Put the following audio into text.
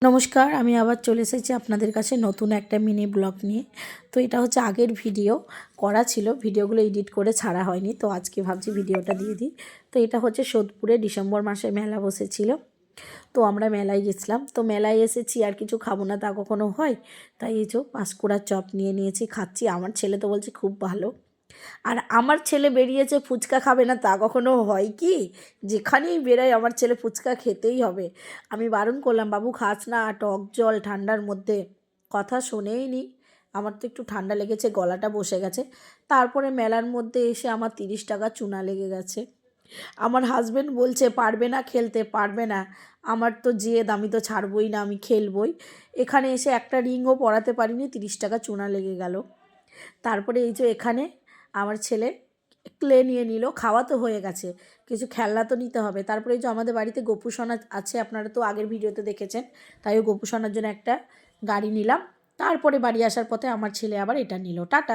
নমস্কার, আমি আবার চলে এসেছি আপনাদের কাছে নতুন একটা মিনি ব্লগ নিয়ে। তো এটা হচ্ছে আগের ভিডিও করা ছিল, ভিডিওগুলো এডিট করে ছাড়া হয়নি, তো আজকে ভাবছি ভিডিওটা দিয়ে দিই। তো এটা হচ্ছে সোদপুরে ডিসেম্বর মাসে মেলা বসেছিল, তো আমরা মেলায় গেছিলাম। তো মেলায় এসেছি, আর কিছু খাবো না তা কখনো হয়, তাই এই যে পাঁশকুড়ার চপ নিয়ে নিয়েছি, খাচ্ছি। আমার ছেলে তো বলছে খুব ভালো, আর আমার ছেলে বেরিয়েছে ফুচকা খাবে না তা কখনো হয় কি? যেখানেই বেরোয় আমার ছেলে ফুচকা খেতেই হবে। আমি বারণ করলাম, বাবু খাস না, টক জল ঠান্ডার মধ্যে। কথা শোনেই নি। আমার তো একটু ঠান্ডা লেগেছে, গলাটা বসে গেছে। তারপরে মেলার মধ্যে এসে আমার 30 টাকা চুনা লেগে গেছে। আমার হাজবেন্ড বলছে পারবে না খেলতে, পারবে না। আমার তো জেদ, আমি তো ছাড়বই না, আমি খেলবই। এখানে এসে একটা রিংও পরাতে পারিনি, 30 টাকা চুনা লেগে গেল। তারপরে এই যে এখানে আমার ছেলে ক্লে নিয়ে নিল, খাওয়া তো হয়ে গেছে, কিছু খেলনা তো নিতে হবে। তারপরে এই যে আমাদের বাড়িতে গোপু সোনা আছে, আপনারা তো আগের ভিডিওতে দেখেছেন, তাই ওই গোপু সোনার জন্য একটা গাড়ি নিলাম। তারপরে বাড়ি আসার পথে আমার ছেলে আবার এটা নিল। টাটা।